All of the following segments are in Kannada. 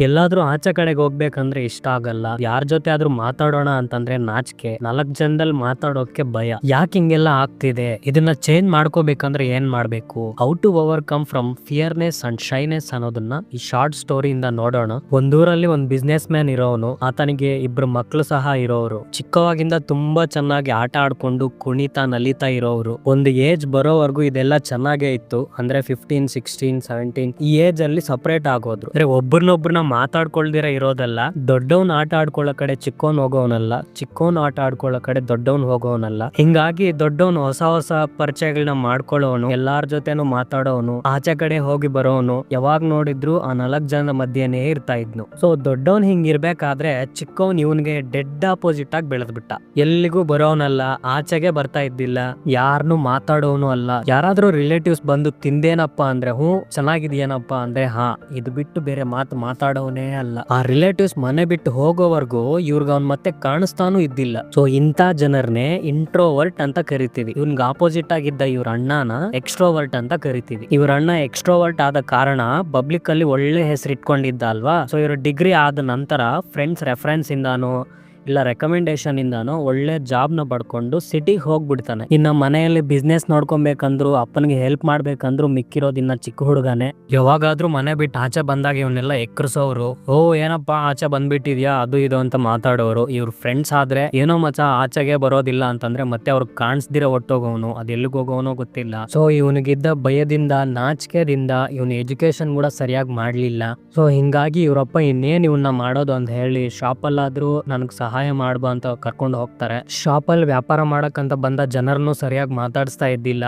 ಎಲ್ಲಾದ್ರೂ ಆಚೆ ಕಡೆಗೆ ಹೋಗ್ಬೇಕಂದ್ರೆ ಇಷ್ಟ ಆಗಲ್ಲ. ಯಾರ ಜೊತೆ ಆದ್ರೂ ಮಾತಾಡೋಣ ಅಂತಂದ್ರೆ ನಾಚಿಕೆ. 4 ಜನದಲ್ಲಿ ಮಾತಾಡೋಕೆ ಭಯ. ಯಾಕೆ ಹಿಂಗೆಲ್ಲ ಆಗ್ತಿದೆ? ಇದನ್ನ ಚೇಂಜ್ ಮಾಡ್ಕೋಬೇಕಂದ್ರೆ ಏನ್ ಮಾಡ್ಬೇಕು? How to overcome from fearness and shyness ಅನ್ನೋದನ್ನ ಈ ಶಾರ್ಟ್ ಸ್ಟೋರಿಯಿಂದ ನೋಡೋಣ. ಒಂದೂರಲ್ಲಿ ಒಂದ್ ಬಿಸ್ನೆಸ್ ಮ್ಯಾನ್ ಇರೋನು, ಆತನಿಗೆ 2 ಮಕ್ಳು ಸಹ ಇರೋರು. ಚಿಕ್ಕವಾಗಿಂದ ತುಂಬಾ ಚೆನ್ನಾಗಿ ಆಟ ಆಡ್ಕೊಂಡು ಕುಣಿತಾ ನಲಿತಾ ಇರೋರು. ಒಂದು ಏಜ್ ಬರೋವರೆಗೂ ಇದೆಲ್ಲ ಚೆನ್ನಾಗೇ ಇತ್ತು. ಅಂದ್ರೆ 15, 16, 17 ಈ ಏಜ್ ಅಲ್ಲಿ ಸಪರೇಟ್ ಆಗೋದ್ರು. ಅಂದ್ರೆ ಒಬ್ಬರನ್ನೊಬ್ಬರನ್ನ ಮಾತಾಡ್ಕೊಳ್ದಿರ ಇರೋದಲ್ಲ. ದೊಡ್ಡವನ್ ಆಟ ಆಡ್ಕೊಳ್ಳೋ ಕಡೆ ಚಿಕ್ಕವನ್ ಹೋಗೋವನಲ್ಲ, ಚಿಕ್ಕವನ್ ಆಟ ಆಡ್ಕೊಳ್ಳೋ ಕಡೆ ದೊಡ್ಡವನ್ ಹೋಗೋವನಲ್ಲ. ಹಿಂಗಾಗಿ ದೊಡ್ಡವನು ಹೊಸ ಹೊಸ ಪರಿಚಯಗಳನ್ನ ಮಾಡ್ಕೊಳ್ಳೋನು, ಎಲ್ಲಾರ ಜೊತೆನೂ ಮಾತಾಡೋನು, ಆಚೆ ಕಡೆ ಹೋಗಿ ಬರೋನು, ಯಾವಾಗ್ ನೋಡಿದ್ರು ಆ 4 ಜನದ ಮಧ್ಯೆನೇ ಇರ್ತಾ ಇದ್ನು. ಸೊ ದೊಡ್ಡವನ್ ಹಿಂಗ್ ಇರ್ಬೇಕಾದ್ರೆ ಚಿಕ್ಕವನ್ ಇವನ್ಗೆ ಡೆಡ್ ಆಪೋಸಿಟ್ ಆಗಿ ಬೆಳೆದ್ಬಿಟ್ಟ. ಎಲ್ಲಿಗೂ ಬರೋನಲ್ಲ, ಆಚೆಗೆ ಬರ್ತಾ ಇದ್ದಿಲ್ಲ, ಯಾರನ್ನು ಮಾತಾಡೋನು ಅಲ್ಲ. ಯಾರಾದ್ರೂ ರಿಲೇಟಿವ್ಸ್ ಬಂದು ತಿಂದೇನಪ್ಪ ಅಂದ್ರೆ ಹ್ಞೂ ಚೆನ್ನಾಗಿದ್ಯೇನಪ್ಪ ಅಂದ್ರೆ ಹಾ, ಇದು ಬಿಟ್ಟು ಬೇರೆ ಮಾತಾಡೋನೇ ಅಲ್ಲ. ಆ ರಿಲೇಟಿವ್ಸ್ ಮನೆ ಬಿಟ್ಟು ಹೋಗೋವರೆಗೂ ಇವ್ರಿಗೆ ಅವ್ನ್ ಮತ್ತೆ ಕಾಣಿಸ್ತಾನು ಇದ್ದಿಲ್ಲ. ಸೊ ಇಂಥ ಜನರನ್ನೇ ಇಂಟ್ರೋವರ್ಟ್ ಅಂತ ಕರಿತೀವಿ. ಇವ್ನ್ಗೆ ಆಪೋಸಿಟ್ ಆಗಿದ್ದ ಇವ್ರ ಅಣ್ಣನ ಎಕ್ಸ್ಟ್ರೋವರ್ಟ್ ಅಂತ ಕರಿತೀವಿ. ಇವ್ರ ಅಣ್ಣ ಎಕ್ಸ್ಟ್ರೋವರ್ಟ್ ಆದ ಕಾರಣ ಪಬ್ಲಿಕ್ ಅಲ್ಲಿ ಒಳ್ಳೆ ಹೆಸರು ಇಟ್ಕೊಂಡಿದ್ದ ಅಲ್ವಾ. ಸೊ ಇವ್ರ ಡಿಗ್ರಿ ಆದ ನಂತರ ಫ್ರೆಂಡ್ಸ್ ರೆಫರೆನ್ಸ್ ಇಂದಾನು ಇಲ್ಲ ರೆಕಮೆಂಡೇಶನ್ ಇಂದಾನು ಒಳ್ಳೆ ಜಾಬ್ ನ ಪಡ್ಕೊಂಡು ಸಿಟಿಗೆ ಹೋಗ್ಬಿಡ್ತಾನೆ. ಇನ್ನ ಮನೆಯಲ್ಲಿ ಬಿಸ್ನೆಸ್ ನೋಡ್ಕೊಬೇಕಂದ್ರು, ಅಪ್ಪನಿಗೆ ಹೆಲ್ಪ್ ಮಾಡ್ಬೇಕಂದ್ರು ಮಿಕ್ಕಿರೋದ್ ಇನ್ನ ಚಿಕ್ಕ ಹುಡುಗನೇ. ಯಾವಾಗಾದ್ರೂ ಮನೆ ಬಿಟ್ಟು ಆಚೆ ಬಂದಾಗ ಇವನ್ನೆಲ್ಲ ಎಕ್ಕರ್ಸೋರು. ಓ ಏನಪ್ಪಾ ಆಚೆ ಬಂದ್ಬಿಟ್ಟಿದ್ಯಾ ಅದು ಇದು ಅಂತ ಮಾತಾಡೋರು. ಇವ್ರ ಫ್ರೆಂಡ್ಸ್ ಆದ್ರೆ ಏನೋ ಮಚ ಆಚೆಗೆ ಬರೋದಿಲ್ಲ ಅಂತಂದ್ರೆ ಮತ್ತೆ ಅವ್ರಿಗೆ ಕಾಣಿಸ್ದಿರ ಒಟ್ಟೋಗೋನು, ಅದ್ ಎಲ್ಲಿಗೆ ಹೋಗೋನೋ ಗೊತ್ತಿಲ್ಲ. ಸೊ ಇವನಿಗಿದ್ದ ಭಯದಿಂದ, ನಾಚಿಕೆದಿಂದ ಇವನ್ ಎಜುಕೇಶನ್ ಕೂಡ ಸರಿಯಾಗಿ ಮಾಡ್ಲಿಲ್ಲ. ಸೊ ಹಿಂಗಾಗಿ ಇವ್ರಪ್ಪ ಇನ್ನೇನ್ ಇವನ್ನ ಮಾಡೋದು ಅಂತ ಹೇಳಿ ಶಾಪಲ್ಲಾದ್ರೂ ನನಗ್ ಸಹಾಯ ಮಾಡ್ಬಾ ಅಂತ ಕರ್ಕೊಂಡು ಹೋಗ್ತಾರೆ. ಶಾಪಲ್ಲಿ ವ್ಯಾಪಾರ ಮಾಡಕ್ಕಂತ ಬಂದ ಜನರನ್ನು ಸರಿಯಾಗಿ ಮಾತಾಡಿಸ್ತಾ ಇದ್ದಿಲ್ಲ.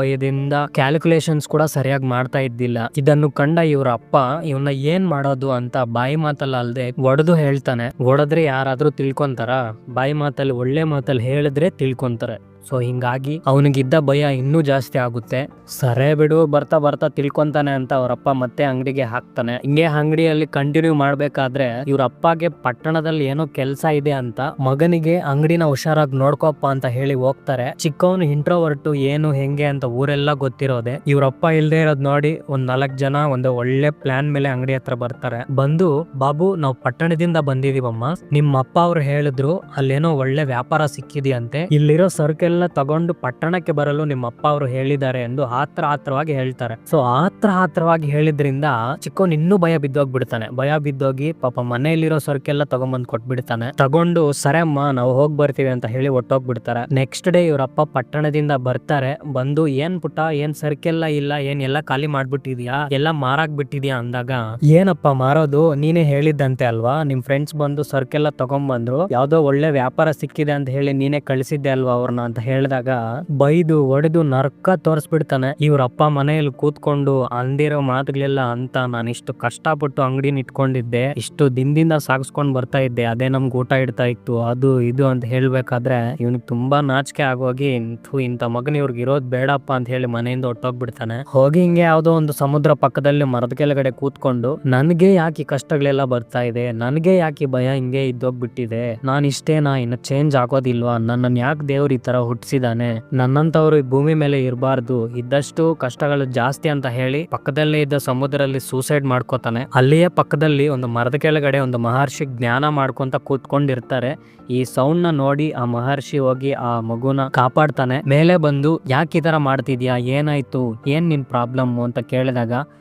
ಭಯದಿಂದ ಕ್ಯಾಲ್ಕುಲೇಷನ್ಸ್ ಕೂಡ ಸರಿಯಾಗಿ ಮಾಡ್ತಾ ಇದ್ದಿಲ್ಲ. ಇದನ್ನು ಕಂಡ ಇವ್ರ ಅಪ್ಪ ಇವನ್ನ ಏನ್ ಮಾಡೋದು ಅಂತ ಬಾಯಿ ಮಾತಲ್ಲ ಅಲ್ದೆ ಒಡೆದು ಹೇಳ್ತಾನೆ. ಒಡೆದ್ರೆ ಯಾರಾದ್ರೂ ತಿಳ್ಕೊಂತಾರ? ಬಾಯಿ ಮಾತಲ್ಲಿ ಒಳ್ಳೆ ಮಾತಲ್ಲಿ ಹೇಳಿದ್ರೆ ತಿಳ್ಕೊಂತಾರೆ. ಸೊ ಹಿಂಗಾಗಿ ಅವನಿಗಿದ್ದ ಭಯ ಇನ್ನೂ ಜಾಸ್ತಿ ಆಗುತ್ತೆ. ಸರೇ ಬಿಡು, ಬರ್ತಾ ಬರ್ತಾ ತಿಳ್ಕೊಂತಾನೆ ಅಂತ ಅವರಪ್ಪ ಮತ್ತೆ ಅಂಗಡಿಗೆ ಹಾಕ್ತಾನೆ. ಹಿಂಗೆ ಅಂಗಡಿಯಲ್ಲಿ ಕಂಟಿನ್ಯೂ ಮಾಡ್ಬೇಕಾದ್ರೆ ಇವ್ರ ಅಪ್ಪಗೆ ಪಟ್ಟಣದಲ್ಲಿ ಏನೋ ಕೆಲಸ ಇದೆ ಅಂತ ಮಗನಿಗೆ ಅಂಗಡಿನ ಹುಷಾರಾಗಿ ನೋಡ್ಕೊಪ್ಪ ಅಂತ ಹೇಳಿ ಹೋಗ್ತಾರೆ. ಚಿಕ್ಕವನು ಇಂಟ್ರೋವರ್ಟು, ಏನು ಹೆಂಗೆ ಅಂತ ಊರೆಲ್ಲ ಗೊತ್ತಿರೋದೆ. ಇವ್ರಪ್ಪ ಇಲ್ದೇ ಇರೋದ್ ನೋಡಿ ಒಂದ್ 4 ಜನ ಒಂದು ಒಳ್ಳೆ ಪ್ಲಾನ್ ಮೇಲೆ ಅಂಗಡಿ ಹತ್ರ ಬರ್ತಾರೆ. ಬಂದು, ಬಾಬು ನಾವು ಪಟ್ಟಣದಿಂದ ಬಂದಿದೀವಮ್ಮ, ನಿಮ್ಮ ಅಪ್ಪ ಅವ್ರು ಹೇಳಿದ್ರು ಅಲ್ಲೇನೋ ಒಳ್ಳೆ ವ್ಯಾಪಾರ ಸಿಕ್ಕಿದೆಯಂತೆ, ಇಲ್ಲಿರೋ ಸರ್ಕೆಲ್ ತಗೊಂಡು ಪಟ್ಟಣಕ್ಕೆ ಬರಲು ನಿಮ್ಮ ಅಪ್ಪ ಅವರು ಹೇಳಿದ್ದಾರೆ ಎಂದು ಆತ್ರವಾಗಿ ಹೇಳ್ತಾರೆ. ಸೊ ಆತ್ರವಾಗಿ ಹೇಳಿದ್ರಿಂದ ಚಿಕ್ಕವನ್ ಇನ್ನೂ ಭಯ ಬಿದ್ದೋಗ್ಬಿಡ್ತಾನೆ. ಭಯ ಬಿದ್ದೋಗಿ ಪಾಪ ಮನೆಯಲ್ಲಿರೋ ಸರಕೆಲ್ಲ ತಗೊಂಬಂದ್ ಕೊಟ್ಬಿಡ್ತಾನೆ. ತಗೊಂಡು ಸರಮ್ಮ ನಾವು ಹೋಗ್ ಬರ್ತೀವಿ ಅಂತ ಹೇಳಿ ಒಟ್ಟೋಗ್ಬಿಡ್ತಾರೆ. ನೆಕ್ಸ್ಟ್ ಡೇ ಇವ್ರಪ್ಪ ಪಟ್ಟಣದಿಂದ ಬರ್ತಾರೆ. ಬಂದು ಏನ್ ಪುಟ್ಟ, ಏನ್ ಸರಕೆಲ್ಲ ಇಲ್ಲ, ಏನ್ ಎಲ್ಲ ಖಾಲಿ ಮಾಡ್ಬಿಟ್ಟಿದ್ಯಾ, ಎಲ್ಲ ಮಾರಾಕ್ ಬಿಟ್ಟಿದ್ಯಾ ಅಂದಾಗ, ಏನಪ್ಪ ಮಾರೋದು, ನೀನೇ ಹೇಳಿದ್ದಂತೆ ಅಲ್ವಾ, ನಿಮ್ ಫ್ರೆಂಡ್ಸ್ ಬಂದು ಸರಕೆಲ್ಲ ತಗೊಂಡ್ಬಂದ್ರು, ಯಾವ್ದೋ ಒಳ್ಳೆ ವ್ಯಾಪಾರ ಸಿಕ್ಕಿದೆ ಅಂತ ಹೇಳಿ ನೀನೇ ಕಳಿಸಿದ್ದೆ ಅಲ್ವಾ ಅವ್ರನ್ನ ಅಂತ ಹೇಳಿದಾಗ ಬೈದು ಒಡೆದು ನರ್ಕ ತೋರಿಸ್ಬಿಡ್ತಾನೆ. ಇವ್ರಪ್ಪ ಮನೆಯಲ್ಲಿ ಕೂತ್ಕೊಂಡು ಅಂದಿರೋ ಮಾತುಗಳೆಲ್ಲ ಅಂತ, ನಾನು ಇಷ್ಟು ಕಷ್ಟಪಟ್ಟು ಅಂಗಡಿನ ಇಟ್ಕೊಂಡಿದ್ದೆ, ಇಷ್ಟು ದಿನದಿಂದ ಸಾಗಿಸ್ಕೊಂಡ್ ಬರ್ತಾ ಇದ್ದೆ, ಅದೇ ನಮ್ಗೆ ಊಟ ಇಡ್ತಾ ಇತ್ತು, ಅದು ಇದು ಅಂತ ಹೇಳ್ಬೇಕಾದ್ರೆ ಇವ್ನಿಗೆ ತುಂಬಾ ನಾಚಿಕೆ ಆಗೋಗಿ ಇಂಥ ಮಗನ ಇವ್ರಿಗೆ ಇರೋದ್ ಬೇಡಪ್ಪ ಅಂತ ಹೇಳಿ ಮನೆಯಿಂದ ಹೊಟ್ಟೋಗ್ಬಿಡ್ತಾನೆ. ಹೋಗಿ ಹಿಂಗೆ ಯಾವ್ದೋ ಒಂದು ಸಮುದ್ರ ಪಕ್ಕದಲ್ಲಿ ಮರದ ಕೆಳಗಡೆ ಕೂತ್ಕೊಂಡು, ನನ್ಗೆ ಯಾಕೆ ಕಷ್ಟಗಳೆಲ್ಲ ಬರ್ತಾ ಇದೆ, ನನ್ಗೆ ಯಾಕೆ ಭಯ ಹಿಂಗೆ ಇದ್ದೋಗ್ಬಿಟ್ಟಿದೆ, ನಾನ್ ಇಷ್ಟೇನಾ, ಇನ್ನು ಚೇಂಜ್ ಆಗೋದಿಲ್ವಾ, ನನ್ನನ್ ಯಾಕೆ ದೇವ್ರು ಈ ತರ ಹುಟ್ಟಿಸಿದಾನೆ, ನನ್ನಂತವ್ರು ಈ ಭೂಮಿ ಮೇಲೆ ಇರಬಾರ್ದು, ಇದ್ದಷ್ಟು ಕಷ್ಟಗಳು ಜಾಸ್ತಿ ಅಂತ ಹೇಳಿ ಪಕ್ಕದಲ್ಲೇ ಇದ್ದ ಸಮುದ್ರದಲ್ಲಿ ಸೂಸೈಡ್ ಮಾಡ್ಕೋತಾನೆ. ಅಲ್ಲಿಯೇ ಪಕ್ಕದಲ್ಲಿ ಒಂದು ಮರದ ಕೆಳಗಡೆ ಒಂದು ಮಹರ್ಷಿ ಜ್ಞಾನ ಮಾಡ್ಕೊಂತ ಕೂತ್ಕೊಂಡಿರ್ತಾರೆ. ಈ ಸೌಂಡ್ ನ ನೋಡಿ ಆ ಮಹರ್ಷಿ ಹೋಗಿ ಆ ಮಗುನ ಕಾಪಾಡ್ತಾನೆ. ಮೇಲೆ ಬಂದು ಯಾಕೆ ಈ ತರ ಮಾಡ್ತಿದ್ಯಾ, ಏನಾಯ್ತು, ಏನ್ ನಿನ್ ಪ್ರಾಬ್ಲಮ್ ಅಂತ ಕೇಳಿದಾಗ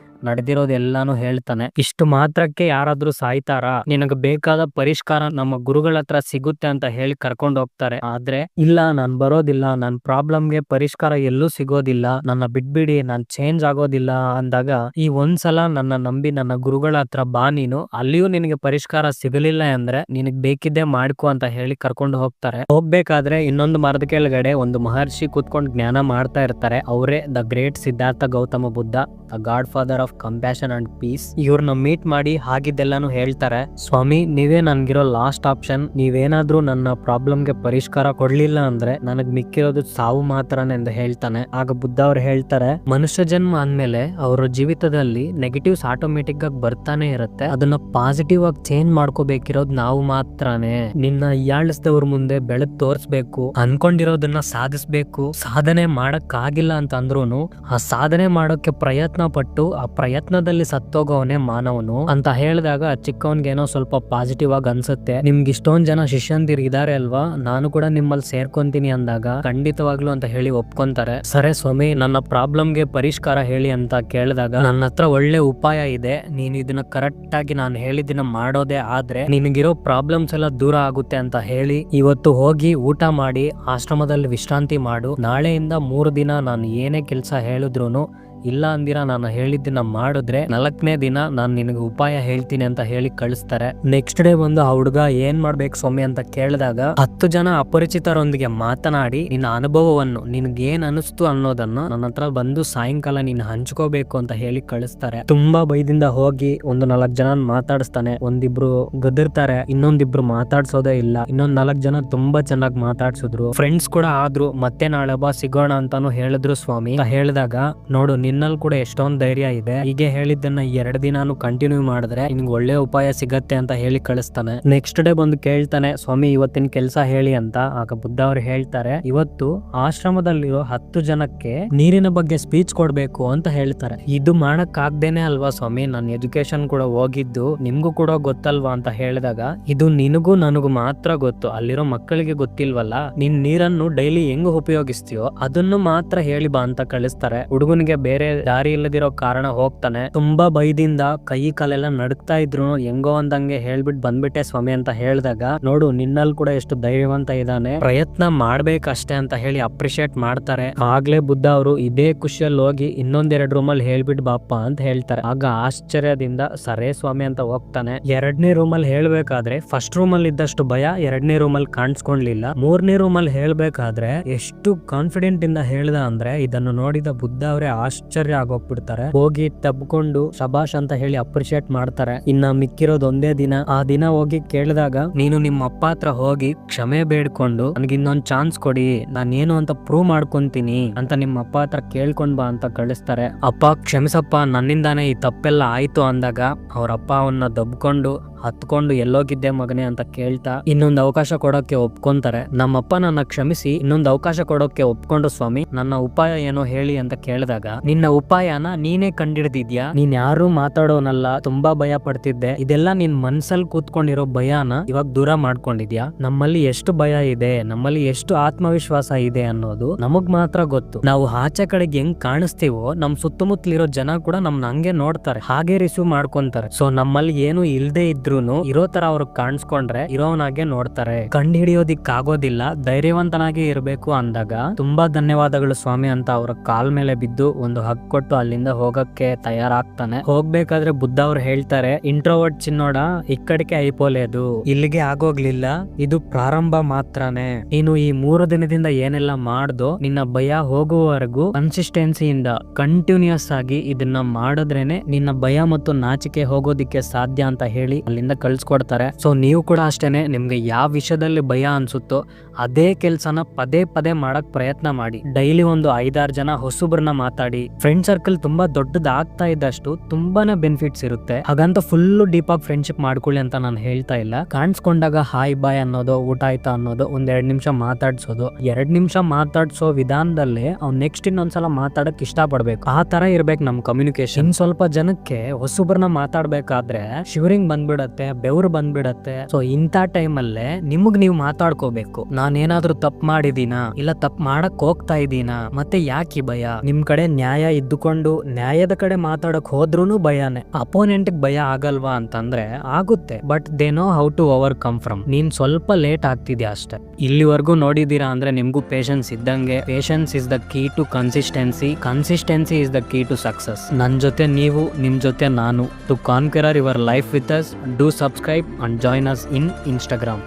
ನಡೆದಿರೋದೆಲ್ಲಾನು ಹೇಳ್ತಾನೆ. ಇಷ್ಟು ಮಾತ್ರಕ್ಕೆ ಯಾರಾದ್ರೂ ಸಾಯ್ತಾರಾ, ನಿನಗೆ ಬೇಕಾದ ಪರಿಷ್ಕಾರ ನಮ್ಮ ಗುರುಗಳ ಹತ್ರ ಸಿಗುತ್ತೆ ಅಂತ ಹೇಳಿ ಕರ್ಕೊಂಡು ಹೋಗ್ತಾರೆ. ಆದ್ರೆ ಇಲ್ಲ, ನಾನ್ ಬರೋದಿಲ್ಲ, ನನ್ ಪ್ರಾಬ್ಲಮ್ಗೆ ಪರಿಷ್ಕಾರ ಎಲ್ಲೂ ಸಿಗೋದಿಲ್ಲ, ನನ್ನ ಬಿಟ್ಬಿಡಿ, ನಾನ್ ಚೇಂಜ್ ಆಗೋದಿಲ್ಲ ಅಂದಾಗ, ಈ ಒಂದ್ಸಲ ನನ್ನ ನಂಬಿ ನನ್ನ ಗುರುಗಳ ಹತ್ರ ಬಾ ನೀನು, ಅಲ್ಲಿಯೂ ನಿನಗೆ ಪರಿಷ್ಕಾರ ಸಿಗಲಿಲ್ಲ ಅಂದ್ರೆ ನಿನಗ್ ಬೇಕಿದ್ದೇ ಮಾಡ್ಕೊ ಅಂತ ಹೇಳಿ ಕರ್ಕೊಂಡು ಹೋಗ್ತಾರೆ. ಹೋಗ್ಬೇಕಾದ್ರೆ ಇನ್ನೊಂದು ಮರದ ಕೆಳಗಡೆ ಒಂದು ಮಹರ್ಷಿ ಕೂತ್ಕೊಂಡು ಜ್ಞಾನ ಮಾಡ್ತಾ ಇರ್ತಾರೆ. ಅವರೇ the great Siddhartha Gautama Buddha, the god father of compassion and peace. ಇವ್ರನ್ನ ಮೀಟ್ ಮಾಡಿ ಹಾಗಿದ್ದೆಲ್ಲಾನು ಹೇಳ್ತಾರೆ. ಸ್ವಾಮಿ, ನೀವೇ ನನ್ಗಿರೋ ಲಾಸ್ಟ್ ಆಪ್ಷನ್, ನೀವೇನಾದ್ರೂ ನನ್ನ ಪ್ರಾಬ್ಲಮ್ಗೆ ಪರಿಷ್ಕಾರ ಕೊಡ್ಲಿಲ್ಲ ಅಂದ್ರೆ ನನಗ್ ಮಿಕ್ಕಿರೋದು ಸಾವು ಮಾತ್ರನೇ ಎಂದು ಹೇಳ್ತಾನೆ. ಆಗ ಬುದ್ಧ ಅವ್ರು ಹೇಳ್ತಾರೆ, ಮನುಷ್ಯ ಜನ್ಮ ಅಂದ್ಮೇಲೆ ಅವರ ಜೀವಿತದಲ್ಲಿ ನೆಗೆಟಿವ್ಸ್ ಆಟೋಮೆಟಿಕ್ ಆಗಿ ಬರ್ತಾನೆ ಇರುತ್ತೆ, ಅದನ್ನ ಪಾಸಿಟಿವ್ ಆಗಿ ಚೇಂಜ್ ಮಾಡ್ಕೋಬೇಕಿರೋದು ನಾವು ಮಾತ್ರನೇ. ನಿನ್ನ ಹೀಯಾಳಿಸಿದವ್ರ ಮುಂದೆ ಬೆಳಕು ತೋರಿಸ್ಬೇಕು, ಅನ್ಕೊಂಡಿರೋದನ್ನ ಸಾಧಿಸ್ಬೇಕು. ಸಾಧನೆ ಮಾಡಕ್ ಆಗಿಲ್ಲ ಅಂತ ಅಂದ್ರೂನು ಆ ಸಾಧನೆ ಮಾಡೋಕೆ ಪ್ರಯತ್ನ ಪಟ್ಟು ಆ ಪ್ರಯತ್ನದಲ್ಲಿ ಸತ್ತೋಗೋವನೇ ಮಾನವನು ಅಂತ ಹೇಳಿದಾಗ ಚಿಕ್ಕವನ್ಗೇನೋ ಸ್ವಲ್ಪ ಪಾಸಿಟಿವ್ ಆಗಿ ಅನ್ಸುತ್ತೆ. ನಿಮ್ಗೆ ಇಷ್ಟೊಂದ್ ಜನ ಶಿಷ್ಯಂದಿರ್ ಇದಾರೆ ಅಲ್ವಾ, ನಾನು ಕೂಡ ನಿಮ್ಮಲ್ಲಿ ಸೇರ್ಕೊಂತೀನಿ ಅಂದಾಗ ಖಂಡಿತವಾಗ್ಲು ಅಂತ ಹೇಳಿ ಒಪ್ಕೊಂತಾರೆ. ಸರಿ ಸ್ವಾಮಿ, ನನ್ನ ಪ್ರಾಬ್ಲಮ್ಗೆ ಪರಿಷ್ಕಾರ ಹೇಳಿ ಅಂತ ಕೇಳಿದಾಗ ನನ್ನ ಹತ್ರ ಒಳ್ಳೆ ಉಪಾಯ ಇದೆ, ನೀನು ಇದನ್ನ ಕರೆಕ್ಟ್ ಆಗಿ ನಾನು ಹೇಳಿದ್ದನ್ನ ಮಾಡೋದೇ ಆದ್ರೆ ನಿನಗಿರೋ ಪ್ರಾಬ್ಲಮ್ಸ್ ಎಲ್ಲ ದೂರ ಆಗುತ್ತೆ ಅಂತ ಹೇಳಿ ಇವತ್ತು ಹೋಗಿ ಊಟ ಮಾಡಿ ಆಶ್ರಮದಲ್ಲಿ ವಿಶ್ರಾಂತಿ ಮಾಡು. ನಾಳೆಯಿಂದ 3 ದಿನ ನಾನು ಏನೇ ಕೆಲಸ ಹೇಳಿದ್ರುನು ಇಲ್ಲ ಅಂದಿರ ನಾನು ಹೇಳಿದ್ದನ್ನ ಮಾಡಿದ್ರೆ 4ನೇ ದಿನ ನಾನು ನಿನಗೆ ಉಪಾಯ ಹೇಳ್ತೀನಿ ಅಂತ ಹೇಳಿ ಕಳಿಸ್ತಾರೆ. ನೆಕ್ಸ್ಟ್ ಡೇ ಬಂದು ಆ ಹುಡುಗ ಏನ್ ಮಾಡ್ಬೇಕು ಸ್ವಾಮಿ ಅಂತ ಕೇಳಿದಾಗ 10 ಜನ ಅಪರಿಚಿತರೊಂದಿಗೆ ಮಾತನಾಡಿ ನಿನ್ನ ಅನುಭವವನ್ನು ನಿನ್ಗೆ ಏನ್ ಅನಿಸ್ತು ಅನ್ನೋದನ್ನ ನನ್ನ ಹತ್ರ ಬಂದು ಸಾಯಂಕಾಲ ನೀನು ಹಂಚ್ಕೋಬೇಕು ಅಂತ ಹೇಳಿ ಕಳಿಸ್ತಾರೆ. ತುಂಬಾ ಭಯದಿಂದ ಹೋಗಿ ಒಂದು 4 ಜನ ಮಾತಾಡಿಸ್ತಾನೆ. ಒಂದಿಬ್ರು ಗದರ್ತಾರೆ, ಇನ್ನೊಂದಿಬ್ರು ಮಾತಾಡ್ಸೋದೇ ಇಲ್ಲ, ಇನ್ನೊಂದ್ 4 ಜನ ತುಂಬಾ ಚೆನ್ನಾಗಿ ಮಾತಾಡ್ಸಿದ್ರು, ಫ್ರೆಂಡ್ಸ್ ಕೂಡ ಆದ್ರು. ಮತ್ತೆ ನಾಳೆ ಬಾ ಸಿಗೋಣ ಅಂತಾನು ಹೇಳಿದ್ರು ಸ್ವಾಮಿ ಅಂತ ಹೇಳಿದಾಗ, ನೋಡು ನಿನ್ನಲ್ಲಿ ಕೂಡ ಎಷ್ಟೊಂದ್ ಧೈರ್ಯ ಇದೆ, ಹೀಗೆ ಹೇಳಿದ್ದನ್ನ 2 ದಿನಾನು ಕಂಟಿನ್ಯೂ ಮಾಡಿದ್ರೆ ನಿನ್ಗೆ ಒಳ್ಳೆ ಉಪಾಯ ಸಿಗತ್ತೆ ಅಂತ ಹೇಳಿ ಕಳಿಸ್ತಾನೆ. ನೆಕ್ಸ್ಟ್ ಡೇ ಬಂದು ಕೇಳ್ತಾನೆ, ಸ್ವಾಮಿ ಇವತ್ತಿನ ಕೆಲಸ ಹೇಳಿ ಅಂತ. ಆಗ ಬುದ್ಧ ಅವ್ರು ಹೇಳ್ತಾರೆ, ಇವತ್ತು ಆಶ್ರಮದಲ್ಲಿರೋ 10 ಜನಕ್ಕೆ ನೀರಿನ ಬಗ್ಗೆ ಸ್ಪೀಚ್ ಕೊಡ್ಬೇಕು ಅಂತ ಹೇಳ್ತಾರೆ. ಇದು ಮಾಡಕ್ ಆಗ್ದೇನೆ ಅಲ್ವಾ ಸ್ವಾಮಿ, ನಾನು ಎಜುಕೇಶನ್ ಕೂಡ ಹೋಗಿದ್ದು, ನಿಮ್ಗೂ ಕೂಡ ಗೊತ್ತಲ್ವಾ ಅಂತ ಹೇಳಿದಾಗ, ಇದು ನಿನಗೂ ನನಗೂ ಮಾತ್ರ ಗೊತ್ತು, ಅಲ್ಲಿರೋ ಮಕ್ಕಳಿಗೆ ಗೊತ್ತಿಲ್ವಲ್ಲ, ನೀನ್ ನೀರನ್ನು ಡೈಲಿ ಹೆಂಗ್ ಉಪಯೋಗಿಸ್ತೀಯೋ ಅದನ್ನು ಮಾತ್ರ ಹೇಳಿ ಬಾ ಅಂತ ಕಳಿಸ್ತಾರೆ. ಹುಡುಗನಿಗೆ ಬೇರೆ ದಾರಿ ಇಲ್ಲದಿರೋ ಕಾರಣ ಹೋಗ್ತಾನೆ. ತುಂಬಾ ಭಯದಿಂದ ಕೈ ಕಾಲೆಲ್ಲ ನಡುಕ್ತಾ ಇದ್ರು, ಹೆಂಗೋ ಅಂದಂಗೆ ಹೇಳ್ಬಿಟ್ಟು ಬಂದ್ಬಿಟ್ಟೆ ಸ್ವಾಮಿ ಅಂತ ಹೇಳಿದಾಗ, ನೋಡು ನಿನ್ನಲ್ಲಿ ಕೂಡ ಎಷ್ಟು ಧೈರ್ಯವಂತ ಇದ್ದಾನೆ, ಪ್ರಯತ್ನ ಮಾಡ್ಬೇಕಷ್ಟೇ ಅಂತ ಹೇಳಿ ಅಪ್ರಿಶಿಯೇಟ್ ಮಾಡ್ತಾರೆ. ಆಗ್ಲೇ ಬುದ್ಧ ಅವರು ಇದೇ ಖುಷಿಯಲ್ಲಿ ಹೋಗಿ ಇನ್ನೊಂದೆರಡು ರೂಮಲ್ಲಿ ಹೇಳ್ಬಿಟ್ಟು ಬಾಪ್ಪ ಅಂತ ಹೇಳ್ತಾರೆ. ಆಗ ಆಶ್ಚರ್ಯದಿಂದ ಸರೇ ಸ್ವಾಮಿ ಅಂತ ಹೋಗ್ತಾನೆ. 2ನೇ ರೂಮಲ್ಲಿ ಹೇಳ್ಬೇಕಾದ್ರೆ ಫಸ್ಟ್ ರೂಮಲ್ಲಿ ಇದ್ದಷ್ಟು ಭಯ 2ನೇ ರೂಮಲ್ಲಿ ಕಾಣಿಸ್ಕೊಂಡ್ಲಿಲ್ಲ. 3ನೇ ರೂಮಲ್ಲಿ ಹೇಳ್ಬೇಕಾದ್ರೆ ಎಷ್ಟು ಕಾನ್ಫಿಡೆಂಟ್ ಇಂದ ಹೇಳ್ದ ಅಂದ್ರೆ ಇದನ್ನು ನೋಡಿದ ಬುದ್ಧ ಅವರೇ ಆಶ್ಚರ್ಯ ಆಗೋಗ್ಬಿಡ್ತಾರೆ. ಹೋಗಿ ತಬ್ಕೊಂಡು ಶಬಾಷ್ ಅಂತ ಹೇಳಿ ಅಪ್ರಿಶಿಯೇಟ್ ಮಾಡ್ತಾರೆ. ಇನ್ನ ಮಿಕ್ಕಿರೋದು ಒಂದೇ ದಿನ. ಆ ದಿನ ಹೋಗಿ ಕೇಳಿದಾಗ, ನೀನು ನಿಮ್ಮ ಅಪ್ಪ ಹತ್ರ ಹೋಗಿ ಕ್ಷಮೆ ಬೇಡ್ಕೊಂಡು ನನಗೆ ಇನ್ನೊಂದ್ ಚಾನ್ಸ್ ಕೊಡಿ, ನಾನೇನು ಅಂತ ಪ್ರೂವ್ ಮಾಡ್ಕೊಂತೀನಿ ಅಂತ ನಿಮ್ಮ ಅಪ್ಪ ಹತ್ರ ಕೇಳ್ಕೊಂಡ್ ಬಾ ಅಂತ ಕಳಿಸ್ತಾರೆ. ಅಪ್ಪ ಕ್ಷಮಿಸಪ್ಪ, ನನ್ನಿಂದಾನೇ ಈ ತಪ್ಪೆಲ್ಲ ಆಯ್ತು ಅಂದಾಗ ಅವ್ರ ಅಪ್ಪ ಅವನ್ನ ದಬ್ಕೊಂಡು ಹತ್ಕೊಂಡು ಎಲ್ಲೋಗಿದ್ದೆ ಮಗನೆ ಅಂತ ಕೇಳ್ತಾ ಇನ್ನೊಂದು ಅವಕಾಶ ಕೊಡೋಕೆ ಒಪ್ಕೊಂತಾರೆ. ನಮ್ಮಪ್ಪ ನನ್ನ ಕ್ಷಮಿಸಿ ಇನ್ನೊಂದು ಅವಕಾಶ ಕೊಡೋಕೆ ಒಪ್ಕೊಂಡು ಸ್ವಾಮಿ, ನನ್ನ ಉಪಾಯ ಏನೋ ಹೇಳಿ ಅಂತ ಕೇಳಿದಾಗ, ನಿನ್ನ ಉಪಾಯನ ನೀನೇ ಕಂಡಿಡ್ದಿದ್ಯಾ, ನೀನ್ ಯಾರು ಮಾತಾಡೋನಲ್ಲ, ತುಂಬಾ ಭಯ ಪಡ್ತಿದ್ದೆ, ಇದೆಲ್ಲ ನಿನ್ ಮನ್ಸಲ್ಲಿ ಕೂತ್ಕೊಂಡಿರೋ ಭಯನ ಇವಾಗ ದೂರ ಮಾಡ್ಕೊಂಡಿದ್ಯಾ. ನಮ್ಮಲ್ಲಿ ಎಷ್ಟು ಭಯ ಇದೆ, ನಮ್ಮಲ್ಲಿ ಎಷ್ಟು ಆತ್ಮವಿಶ್ವಾಸ ಇದೆ ಅನ್ನೋದು ನಮಗ್ ಮಾತ್ರ ಗೊತ್ತು. ನಾವು ಆಚೆ ಕಡೆಗೆ ಹೆಂಗ್ ಕಾಣಿಸ್ತೀವೋ ನಮ್ ಸುತ್ತಮುತ್ತಲಿರೋ ಜನ ಕೂಡ ನಮ್ನ ಹಂಗೆ ನೋಡ್ತಾರೆ, ಹಾಗೆ ರಿಸೀವ್ ಮಾಡ್ಕೊಂತಾರೆ. ಸೊ ನಮ್ಮಲ್ಲಿ ಏನು ಇಲ್ದೇ ಇದ್ರು ಇರೋ ತರ ಅವ್ರು ಕಾಣಿಸ್ಕೊಂಡ್ರೆ ಇರೋವನಾಗೆ ನೋಡ್ತಾರೆ. ಕಂಡು ಹಿಡಿಯೋದಿಕ್ ಆಗೋದಿಲ್ಲ, ಧೈರ್ಯವಂತನಾಗಿ ಇರ್ಬೇಕು ಅಂದಾಗ, ತುಂಬಾ ಧನ್ಯವಾದಗಳು ಸ್ವಾಮಿ ಅಂತ ಅವರ ಕಾಲ್ ಮೇಲೆ ಬಿದ್ದು ಒಂದು ಹಗ್ ಕೊಟ್ಟು ಅಲ್ಲಿಂದ ಹೋಗಕ್ಕೆ ತಯಾರಾಗ್ತಾನೆ. ಹೋಗ್ಬೇಕಾದ್ರೆ ಬುದ್ಧ ಅವ್ರು ಹೇಳ್ತಾರೆ, ಇಂಟ್ರೋವರ್ಟ್ ಚಿನ್ನೋಡ ಇಕ್ಕಡಿಕೆ ಐಪೋಲೇದು, ಇಲ್ಲಿಗೆ ಆಗೋಗ್ಲಿಲ್ಲ, ಇದು ಪ್ರಾರಂಭ ಮಾತ್ರನೇ. ನೀನು ಈ 3 ದಿನದಿಂದ ಏನೆಲ್ಲ ಮಾಡ್ದೋ ನಿನ್ನ ಭಯ ಹೋಗುವವರೆಗೂ ಕನ್ಸಿಸ್ಟೆನ್ಸಿಯಿಂದ ಕಂಟಿನ್ಯೂಸ್ ಆಗಿ ಇದನ್ನ ಮಾಡಿದ್ರೇನೆ ನಿನ್ನ ಭಯ ಮತ್ತು ನಾಚಿಕೆ ಹೋಗೋದಿಕ್ಕೆ ಸಾಧ್ಯ ಅಂತ ಹೇಳಿ ಅಲ್ಲಿಂದ ಕಳ್ಸ್ಕೊಡ್ತಾರೆ. ಸೊ ನೀವು ಕೂಡ ಅಷ್ಟೇನೆ, ನಿಮ್ಗೆ ಯಾವ ವಿಷಯದಲ್ಲಿ ಭಯ ಅನ್ಸುತ್ತೋ ಅದೇ ಕೆಲ್ಸನ ಪದೇ ಪದೇ ಮಾಡಕ್ ಪ್ರಯತ್ನ ಮಾಡಿ. ಡೈಲಿ ಒಂದು 5-6 ಜನ ಹೊಸಬ್ರನ್ನ ಮಾತಾಡಿ. ಫ್ರೆಂಡ್ ಸರ್ಕಲ್ ತುಂಬಾ ದೊಡ್ಡದಾಗ್ತಾ ಇದ್ದಷ್ಟು ತುಂಬಾನೇ ಬೆನಿಫಿಟ್ಸ್ ಇರುತ್ತೆ. ಹಾಗಂತ ಫುಲ್ ಡೀಪ್ ಆಗಿ ಫ್ರೆಂಡ್ಶಿಪ್ ಮಾಡ್ಕೊಳ್ಳಿ ಅಂತ ನಾನು ಹೇಳ್ತಾ ಇಲ್ಲ. ಕಾಣಿಸ್ಕೊಂಡಾಗ ಹಾಯ್ ಬಾಯ್ ಅನ್ನೋದು, ಊಟ ಆಯ್ತಾ ಅನ್ನೋದು, 1-2 ನಿಮಿಷ ಮಾತಾಡ್ಸೋದು. 2 ನಿಮಿಷ ಮಾತಾಡ್ಸೋ ವಿಧಾನದಲ್ಲೇ ಅವ್ನು ನೆಕ್ಸ್ಟ್ ಇನ್ನೊಂದ್ಸಲ ಮಾತಾಡಕ್ ಇಷ್ಟ ಪಡ್ಬೇಕು. ಆ ತರ ಇರ್ಬೇಕು ನಮ್ ಕಮ್ಯುನಿಕೇಶನ್. ಸ್ವಲ್ಪ ಜನಕ್ಕೆ ಹೊಸಬ್ರನ್ನ ಮಾತಾಡ್ಬೇಕಾದ್ರೆ ಶಿವರಿಂಗ್ ಬಂದ್ಬಿಡತ್ತೆ, ಬೆವರು ಬಂದ್ಬಿಡತ್ತೆ. ಸೊ ಇಂಥ ಟೈಮಲ್ಲೇ ನಿಮಗ್ ನೀವು ಮಾತಾಡ್ಕೋಬೇಕು. ನಾನೇನಾದ್ರೂ ತಪ್ಪು ಮಾಡಿದೀನಾ, ಇಲ್ಲ ತಪ್ಪು ಮಾಡಕ್ ಹೋಗ್ತಾ ಇದೀನಾ, ಮತ್ತೆ ಯಾಕೆ ಭಯ? ನಿಮ್ ಕಡೆ ನ್ಯಾಯ ಇದ್ದುಕೊಂಡು ನ್ಯಾಯದ ಕಡೆ ಮಾತಾಡಕ್ ಹೋದ್ರೂನು ಭಯನೇ. ಅಪೋನೆಂಟ್ ಭಯ ಆಗಲ್ವಾ ಅಂತಂದ್ರೆ ಆಗುತ್ತೆ, but they know how to overcome from. ನೀನ್ ಸ್ವಲ್ಪ ಲೇಟ್ ಆಗ್ತಿದ್ಯಾ ಅಷ್ಟೇ. ಇಲ್ಲಿವರೆಗೂ ನೋಡಿದೀರಾ ಅಂದ್ರೆ ನಿಮ್ಗೂ ಪೇಷನ್ಸ್ ಇದ್ದಂಗೆ. Patience is the key to consistency, consistency is the key to success. ನನ್ ಜೊತೆ ನೀವು, ನಿಮ್ ಜೊತೆ ನಾನು. To conquer your life with us, do subscribe and join us in Instagram.